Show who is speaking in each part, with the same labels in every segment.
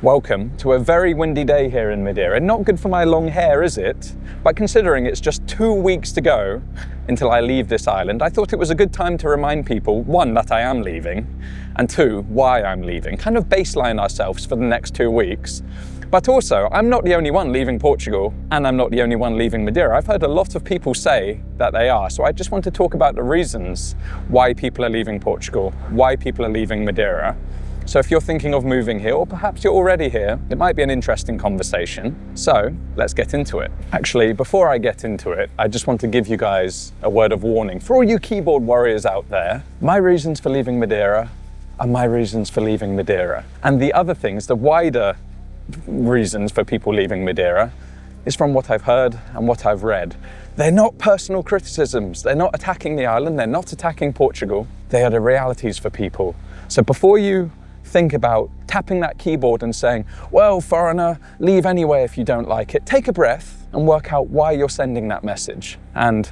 Speaker 1: Welcome to a very windy day here in Madeira. Not good for my long hair, is it? But considering it's just 2 weeks to go until I leave this island, I thought it was a good time to remind people, one, that I am leaving, and two, why I'm leaving. Kind of baseline ourselves for the next 2 weeks. But also, I'm not the only one leaving Portugal, and I'm not the only one leaving Madeira. I've heard a lot of people say that they are, so I just want to talk about the reasons why people are leaving Portugal, why people are leaving Madeira. So if you're thinking of moving here, or perhaps you're already here, it might be an interesting conversation. So let's get into it. Actually, before I get into it, I just want to give you guys a word of warning. For all you keyboard warriors out there, my reasons for leaving Madeira are my reasons for leaving Madeira. And the other things, the wider reasons for people leaving Madeira, is from what I've heard and what I've read. They're not personal criticisms. They're not attacking the island. They're not attacking Portugal. They are the realities for people. So before you think about tapping that keyboard and saying, well, foreigner, leave anyway if you don't like it, take a breath and work out why you're sending that message. And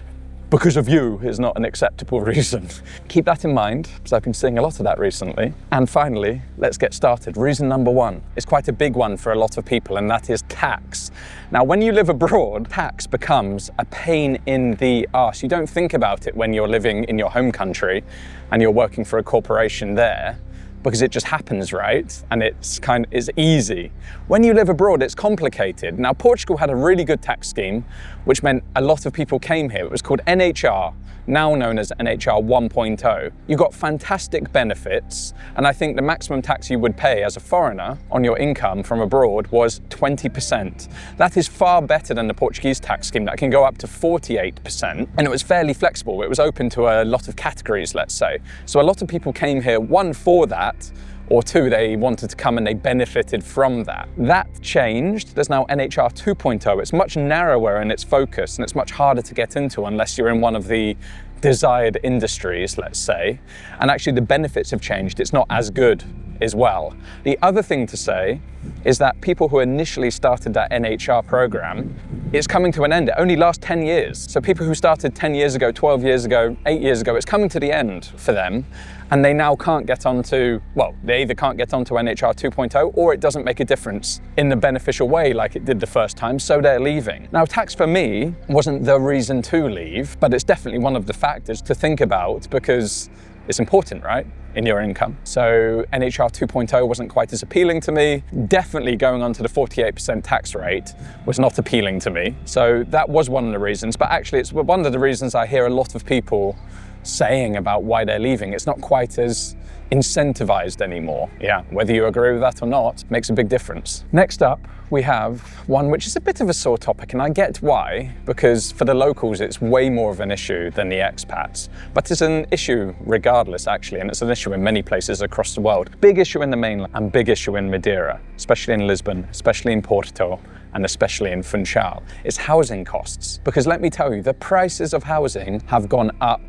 Speaker 1: because of you is not an acceptable reason. Keep that in mind, because I've been seeing a lot of that recently. And finally, let's get started. Reason number one is quite a big one for a lot of people, and that is tax. Now, when you live abroad, tax becomes a pain in the arse. You don't think about it when you're living in your home country and you're working for a corporation there, because it just happens, right? And it's easy. When you live abroad, it's complicated. Now, Portugal had a really good tax scheme, which meant a lot of people came here. It was called NHR, now known as NHR 1.0. You got fantastic benefits, and I think the maximum tax you would pay as a foreigner on your income from abroad was 20%. That is far better than the Portuguese tax scheme that can go up to 48%, and it was fairly flexible. It was open to a lot of categories, let's say. So a lot of people came here, one, for that, or two, they wanted to come and they benefited from that. That changed. There's now NHR 2.0. It's much narrower in its focus, and it's much harder to get into unless you're in one of the desired industries, let's say. And actually the benefits have changed. It's not as good as well. The other thing to say is that people who initially started that NHR program, it's coming to an end. It only lasts 10 years. So people who started 10 years ago, 12 years ago, 8 years ago, it's coming to the end for them. And they now can't get onto, well, they either can't get onto NHR 2.0 or it doesn't make a difference in the beneficial way like it did the first time, so they're leaving. Now, tax for me wasn't the reason to leave, but it's definitely one of the factors to think about because it's important, right, in your income. So NHR 2.0 wasn't quite as appealing to me. Definitely going on to the 48% tax rate was not appealing to me. So that was one of the reasons, but actually it's one of the reasons I hear a lot of people saying about why they're leaving. It's not quite as incentivized anymore. Yeah, whether you agree with that or not makes a big difference. Next up, we have one which is a bit of a sore topic, and I get why, because for the locals it's way more of an issue than the expats. But it's an issue regardless, actually, and it's an issue in many places across the world. Big issue in the mainland and big issue in Madeira, especially in Lisbon, especially in Porto, and especially in Funchal. It's housing costs. Because let me tell you, the prices of housing have gone up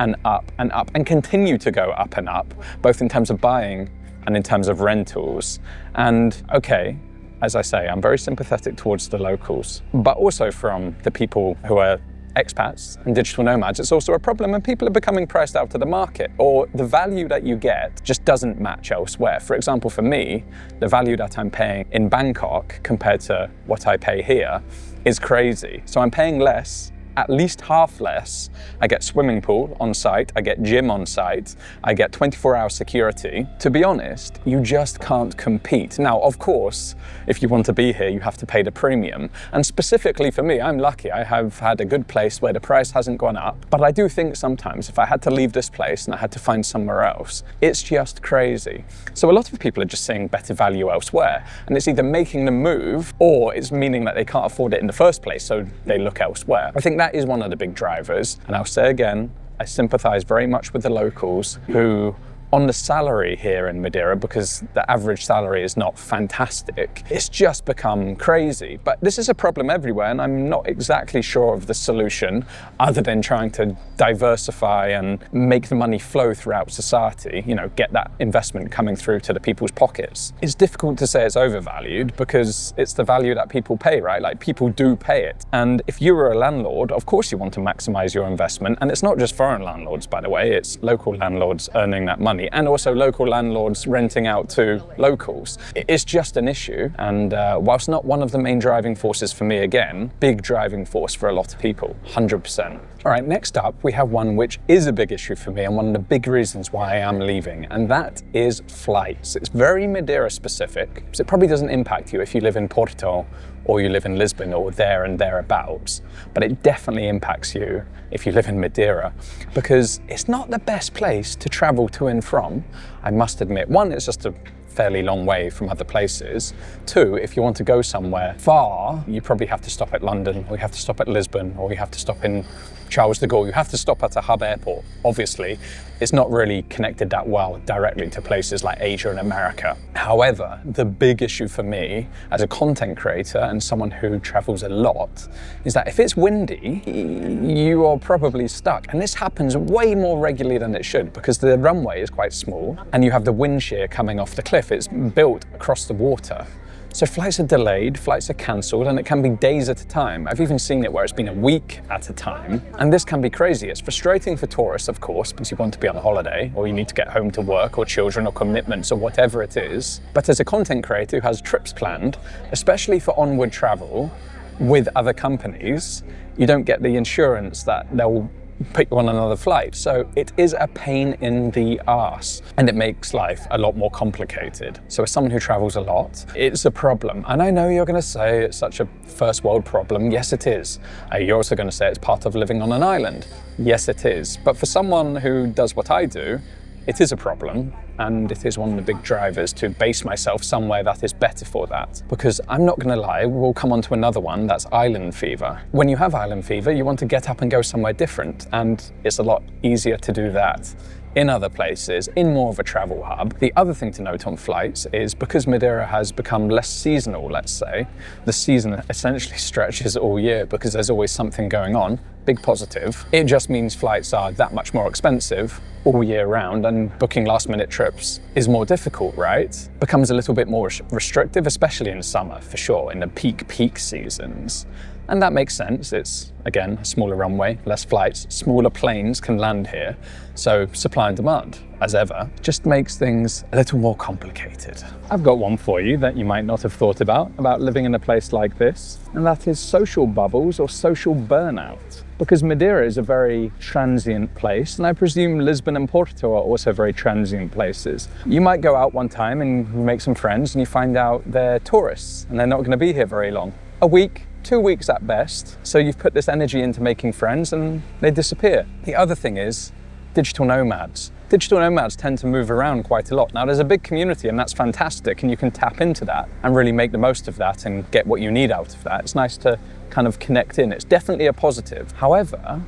Speaker 1: and up and up and continue to go up and up, both in terms of buying and in terms of rentals. And okay, as I say, I'm very sympathetic towards the locals, but also from the people who are expats and digital nomads, it's also a problem, and people are becoming priced out of the market, or the value that you get just doesn't match elsewhere. For example, for me, the value that I'm paying in Bangkok compared to what I pay here is crazy. So I'm paying less, at least half less. I get swimming pool on site, I get gym on site, I get 24-hour security. To be honest, you just can't compete. Now, of course, if you want to be here, you have to pay the premium. And specifically for me, I'm lucky. I have had a good place where the price hasn't gone up. But I do think sometimes if I had to leave this place and I had to find somewhere else, it's just crazy. So a lot of people are just seeing better value elsewhere. And it's either making them move or it's meaning that they can't afford it in the first place, so they look elsewhere. I think that is one of the big drivers. And I'll say again, I sympathize very much with the locals who, on the salary here in Madeira, because the average salary is not fantastic, it's just become crazy. But this is a problem everywhere, and I'm not exactly sure of the solution other than trying to diversify and make the money flow throughout society, you know, get that investment coming through to the people's pockets. It's difficult to say it's overvalued because it's the value that people pay, right? Like, people do pay it. And if you were a landlord, of course you want to maximize your investment. And it's not just foreign landlords, by the way, it's local landlords earning that money. definitely. And also local landlords renting out to locals. It's just an issue. And whilst not one of the main driving forces for me, again, big driving force for a lot of people, 100%. All right, next up, we have one which is a big issue for me and one of the big reasons why I am leaving, and that is flights. It's very Madeira specific, so it probably doesn't impact you if you live in Portugal or you live in Lisbon or there and thereabouts, but it definitely impacts you if you live in Madeira, because it's not the best place to travel to and from, I must admit. One, it's just a fairly long way from other places. Two, if you want to go somewhere far, you probably have to stop at London, or you have to stop at Lisbon, or you have to stop in Charles de Gaulle. You have to stop at a hub airport. Obviously, it's not really connected that well directly to places like Asia and America. However, the big issue for me as a content creator and someone who travels a lot is that if it's windy, you are probably stuck. And this happens way more regularly than it should because the runway is quite small and you have the wind shear coming off the cliff. It's built across the water. So flights are delayed, flights are cancelled, and it can be days at a time. I've even seen it where it's been a week at a time. And this can be crazy. It's frustrating for tourists, of course, because you want to be on holiday, or you need to get home to work, or children, or commitments, or whatever it is. But as a content creator who has trips planned, especially for onward travel with other companies, you don't get the insurance that they'll put you on another flight. So it is a pain in the arse and it makes life a lot more complicated. So as someone who travels a lot, it's a problem. And I know you're going to say it's such a first world problem. Yes, it is. You're also going to say it's part of living on an island. Yes, it is. But for someone who does what I do, it is a problem, and it is one of the big drivers to base myself somewhere that is better for that. Because I'm not going to lie, we'll come on to another one, that's island fever. When you have island fever, you want to get up and go somewhere different, and it's a lot easier to do that in other places, in more of a travel hub. The other thing to note on flights is because Madeira has become less seasonal, let's say, the season essentially stretches all year because there's always something going on. Big positive. It just means flights are that much more expensive all year round, and booking last minute trips is more difficult, right? Becomes a little bit more restrictive, especially in summer, for sure, in the peak seasons. And that makes sense. It's, again, a smaller runway, less flights, smaller planes can land here. So supply and demand, as ever, just makes things a little more complicated. I've got one for you that you might not have thought about living in a place like this, and that is social bubbles or social burnout. Because Madeira is a very transient place, and I presume Lisbon and Porto are also very transient places. You might go out one time and make some friends and you find out they're tourists and they're not going to be here very long. A week, 2 weeks at best. So you've put this energy into making friends and they disappear. The other thing is digital nomads. Digital nomads tend to move around quite a lot. Now there's a big community and that's fantastic, and you can tap into that and really make the most of that and get what you need out of that. It's nice to kind of connect in. It's definitely a positive. However,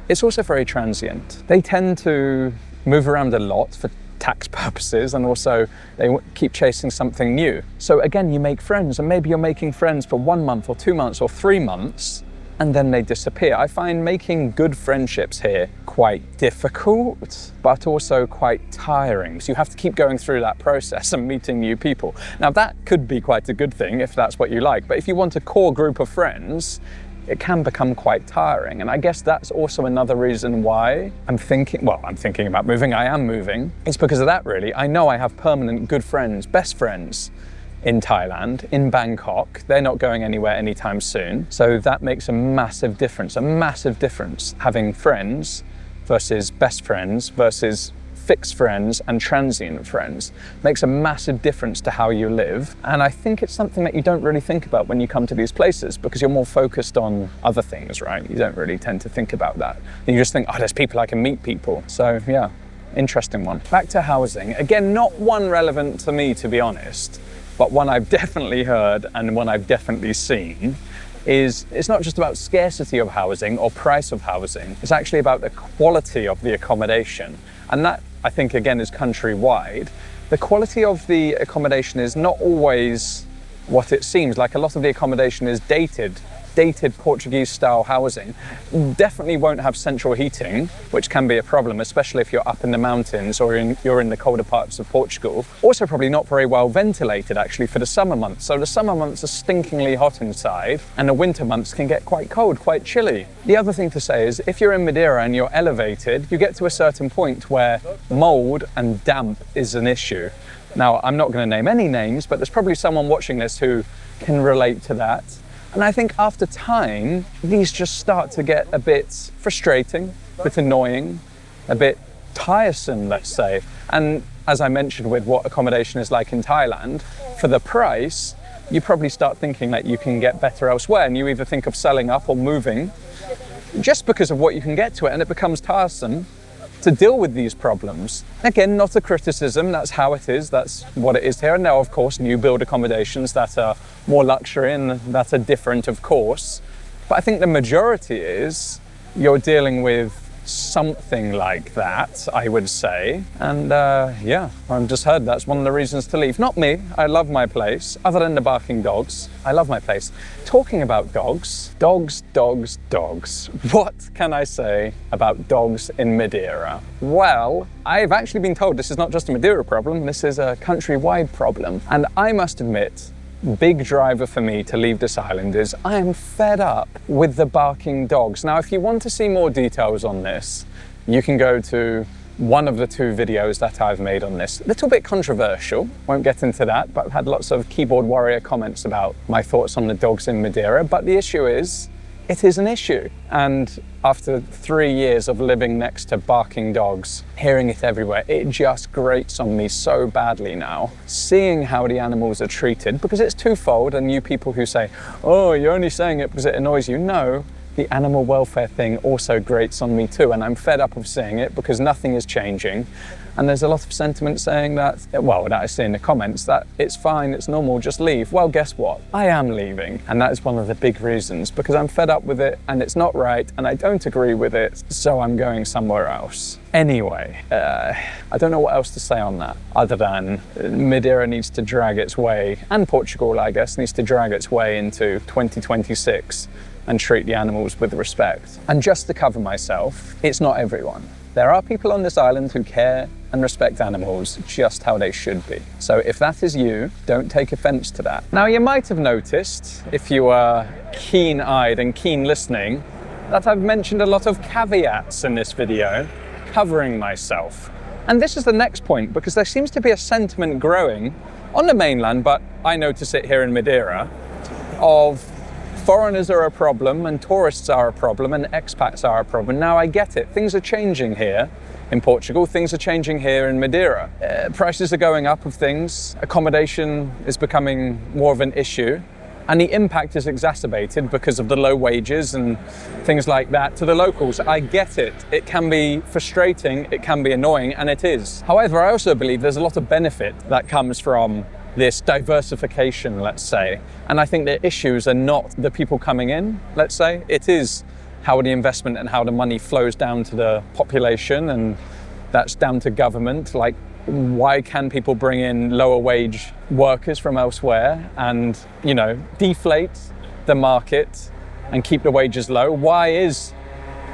Speaker 1: it's also very transient. They tend to move around a lot for tax purposes, and also they keep chasing something new. So again, you make friends, and maybe you're making friends for 1 month or 2 months or 3 months, and then they disappear. I find making good friendships here quite difficult, but also quite tiring. So you have to keep going through that process and meeting new people. Now that could be quite a good thing if that's what you like, but if you want a core group of friends, it can become quite tiring. And I guess that's also another reason why I'm thinking about moving. I am moving. It's because of that, really. I know I have permanent good friends, best friends in Thailand, in Bangkok. They're not going anywhere anytime soon. So that makes a massive difference having friends versus best friends versus fixed friends and transient friends. Makes a massive difference to how you live. And I think it's something that you don't really think about when you come to these places because you're more focused on other things, right? You don't really tend to think about that. You just think, oh, there's people, I can meet people. So yeah, interesting one. Back to housing. Again, not one relevant to me, to be honest, but one I've definitely heard and one I've definitely seen is it's not just about scarcity of housing or price of housing. It's actually about the quality of the accommodation. And that, I think, again, is countrywide. The quality of the accommodation is not always what it seems. Like, a lot of the accommodation is dated dated Portuguese style housing. Definitely won't have central heating, which can be a problem, especially if you're up in the mountains or you're in the colder parts of Portugal. Also probably not very well ventilated actually for the summer months. So the summer months are stinkingly hot inside, and the winter months can get quite cold, quite chilly. The other thing to say is if you're in Madeira and you're elevated, you get to a certain point where mold and damp is an issue. Now, I'm not going to name any names, but there's probably someone watching this who can relate to that. And I think after time, these just start to get a bit frustrating, a bit annoying, a bit tiresome, let's say. And as I mentioned with what accommodation is like in Thailand, for the price, you probably start thinking that you can get better elsewhere, and you either think of selling up or moving just because of what you can get to it, and it becomes tiresome to deal with these problems. Again, not a criticism, that's how it is, that's what it is here. And now, of course, new build accommodations that are more luxury and that are different, of course. But I think the majority is you're dealing with something like that, I would say. And yeah, I've just heard that's one of the reasons to leave. Not me, I love my place, other than the barking dogs. I love my place. Talking about dogs, dogs. What can I say about dogs in Madeira? Well, I've actually been told this is not just a Madeira problem, this is a countrywide problem. And I must admit, big driver for me to leave this island is I am fed up with the barking dogs. Now, if you want to see more details on this, you can go to one of the 2 videos that I've made on this. A little bit controversial, won't get into that, but I've had lots of keyboard warrior comments about my thoughts on the dogs in Madeira. But the issue is, it is an issue. And after 3 years of living next to barking dogs, hearing it everywhere, it just grates on me so badly now. Seeing how the animals are treated, because it's twofold, and you people who say, oh, you're only saying it because it annoys you. No, the animal welfare thing also grates on me too, and I'm fed up of seeing it because nothing is changing. And there's a lot of sentiment saying that, well, that I see in the comments, that it's fine, it's normal, just leave. Well, guess what? I am leaving. And that is one of the big reasons, because I'm fed up with it and it's not right and I don't agree with it, so I'm going somewhere else. Anyway, I don't know what else to say on that, other than Madeira needs to drag its way, and Portugal, I guess, needs to drag its way into 2026 and treat the animals with respect. And just to cover myself, it's not everyone. There are people on this island who care and respect animals just how they should be. So if that is you, don't take offense to that. Now, you might have noticed, if you are keen-eyed and keen listening, that I've mentioned a lot of caveats in this video, covering myself. And this is the next point, because there seems to be a sentiment growing on the mainland, but I notice it here in Madeira, of foreigners are a problem and tourists are a problem and expats are a problem. Now, I get it. Things are changing here in Portugal. Things are changing here in Madeira. Prices are going up of things. Accommodation is becoming more of an issue. And the impact is exacerbated because of the low wages and things like that to the locals. I get it. It can be frustrating, it can be annoying, and it is. However, I also believe there's a lot of benefit that comes from this diversification, let's say. And I think the issues are not the people coming in, let's say. It is how the investment and how the money flows down to the population, and that's down to government. Like, why can people bring in lower wage workers from elsewhere and, you know, deflate the market and keep the wages low? Why is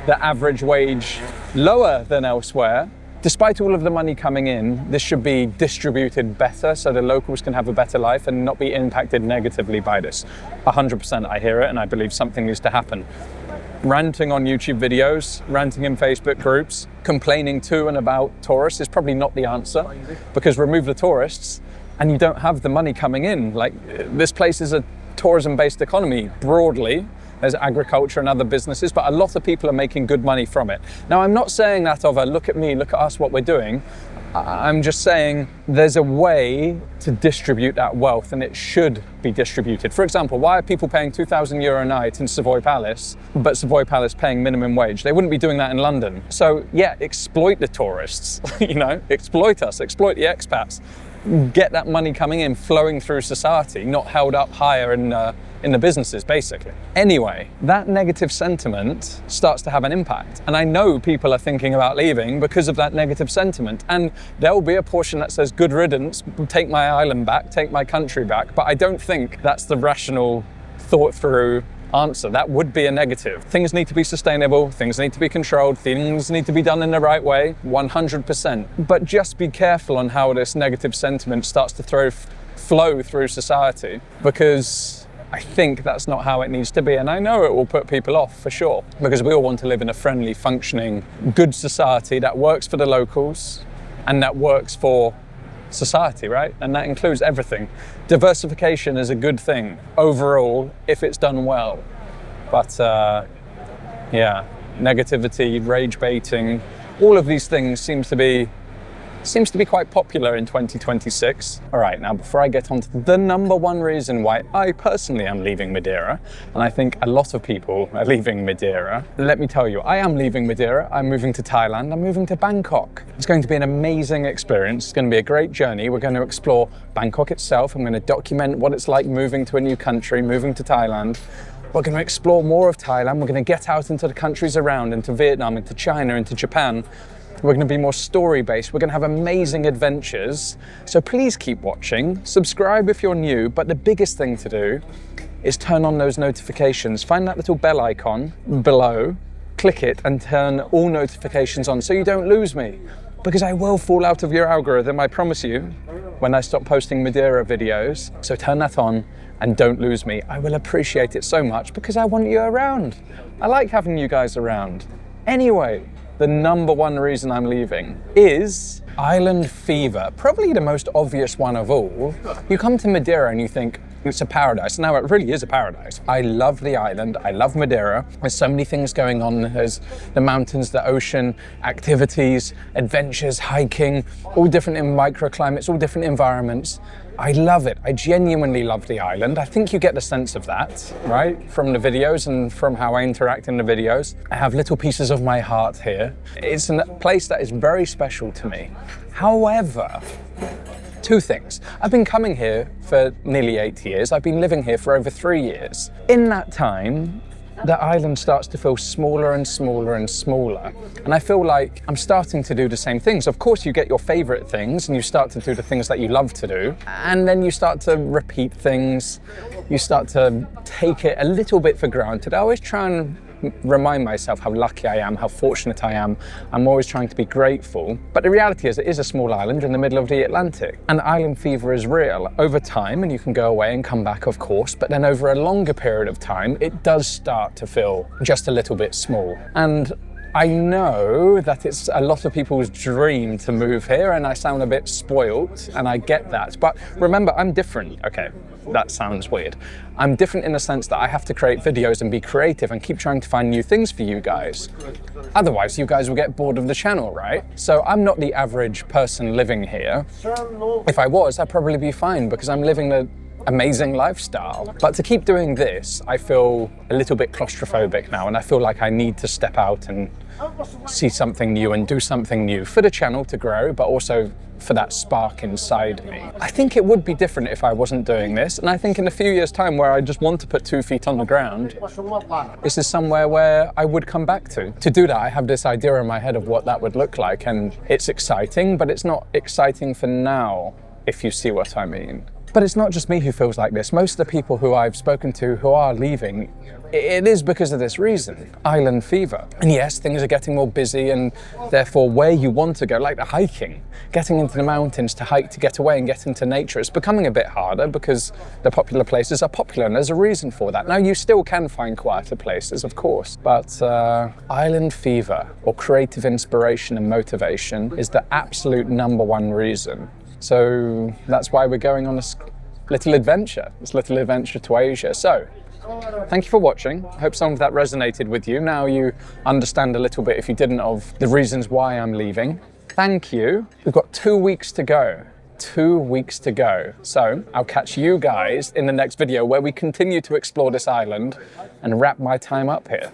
Speaker 1: the average wage lower than elsewhere? Despite all of the money coming in, this should be distributed better so the locals can have a better life and not be impacted negatively by this. 100% I hear it, and I believe something needs to happen. Ranting on YouTube videos, ranting in Facebook groups, complaining to and about tourists is probably not the answer, because remove the tourists and you don't have the money coming in. Like, this place is a tourism-based economy broadly. There's agriculture and other businesses, but a lot of people are making good money from it. Now, I'm not saying that of a look at me, look at us, what we're doing. I'm just saying there's a way to distribute that wealth, and it should be distributed. For example, why are people paying €2,000 a night in Savoy Palace, but Savoy Palace paying minimum wage? They wouldn't be doing that in London. So yeah, exploit the tourists, you know, exploit us, exploit the expats. Get that money coming in, flowing through society, not held up higher in the businesses, basically. Anyway, that negative sentiment starts to have an impact. And I know people are thinking about leaving because of that negative sentiment. And there will be a portion that says, good riddance, take my island back, take my country back. But I don't think that's the rational, thought through answer. That would be a negative. Things need to be sustainable, things need to be controlled, things need to be done in the right way, 100%. But just be careful on how this negative sentiment starts to flow through society, because I think that's not how it needs to be. And I know it will put people off for sure, because we all want to live in a friendly, functioning, good society that works for the locals and that works for society, right? And that includes everything. Diversification is a good thing overall if it's done well. But yeah, negativity, rage baiting, all of these things seems to be quite popular in 2026. All right, now before I get on to the number one reason why I personally am leaving Madeira, and I think a lot of people are leaving Madeira, let me tell you, I am leaving Madeira. I'm moving to Thailand. I'm moving to Bangkok. It's going to be an amazing experience. It's going to be a great journey. We're going to explore Bangkok itself. I'm going to document what it's like moving to a new country, moving to Thailand. We're going to explore more of Thailand. We're going to get out into the countries around, into Vietnam, into China, into Japan. We're going to be more story-based. We're going to have amazing adventures. So please keep watching. Subscribe if you're new, but the biggest thing to do is turn on those notifications. Find that little bell icon below, click it and turn all notifications on so you don't lose me. Because I will fall out of your algorithm, I promise you, when I stop posting Madeira videos. So turn that on and don't lose me. I will appreciate it so much because I want you around. I like having you guys around. Anyway, the number one reason I'm leaving is island fever. Probably the most obvious one of all. You come to Madeira and you think it's a paradise. Now it really is a paradise. I love the island. I love Madeira. There's so many things going on. There's the mountains, the ocean, activities, adventures, hiking, all different in microclimates, all different environments. I love it. I genuinely love the island. I think you get the sense of that, right? From the videos and from how I interact in the videos. I have little pieces of my heart here. It's a place that is very special to me. However, two things. I've been coming here for nearly 8 years. I've been living here for over 3 years. In that time, the island starts to feel smaller and smaller and smaller. And I feel like I'm starting to do the same things. Of course, you get your favorite things and you start to do the things that you love to do. And then you start to repeat things. You start to take it a little bit for granted. I always try and remind myself how lucky I am, how fortunate I am. I'm always trying to be grateful. But the reality is it is a small island in the middle of the Atlantic. And island fever is real over time, and you can go away and come back, of course. But then over a longer period of time, it does start to feel just a little bit small. And I know that it's a lot of people's dream to move here, and I sound a bit spoiled, and I get that. But remember, I'm different. Okay, that sounds weird. I'm different in the sense that I have to create videos and be creative and keep trying to find new things for you guys. Otherwise, you guys will get bored of the channel, right? So I'm not the average person living here. If I was, I'd probably be fine because I'm living the amazing lifestyle. But to keep doing this, I feel a little bit claustrophobic now, and I feel like I need to step out and see something new and do something new for the channel to grow, but also for that spark inside me. I think it would be different if I wasn't doing this, and I think in a few years' time where I just want to put 2 feet on the ground, this is somewhere where I would come back to. To do that, I have this idea in my head of what that would look like, and it's exciting, but it's not exciting for now, if you see what I mean. But it's not just me who feels like this. Most of the people who I've spoken to who are leaving, it is because of this reason, island fever. And yes, things are getting more busy, and therefore where you want to go, like the hiking, getting into the mountains to hike, to get away and get into nature, it's becoming a bit harder because the popular places are popular, and there's a reason for that. Now, you still can find quieter places, of course, but island fever or creative inspiration and motivation is the absolute number one reason. So that's why we're going on this little adventure to Asia. So thank you for watching. I hope some of that resonated with you. Now you understand a little bit, if you didn't, of the reasons why I'm leaving. Thank you. We've got 2 weeks to go. 2 weeks to go. So I'll catch you guys in the next video where we continue to explore this island and wrap my time up here.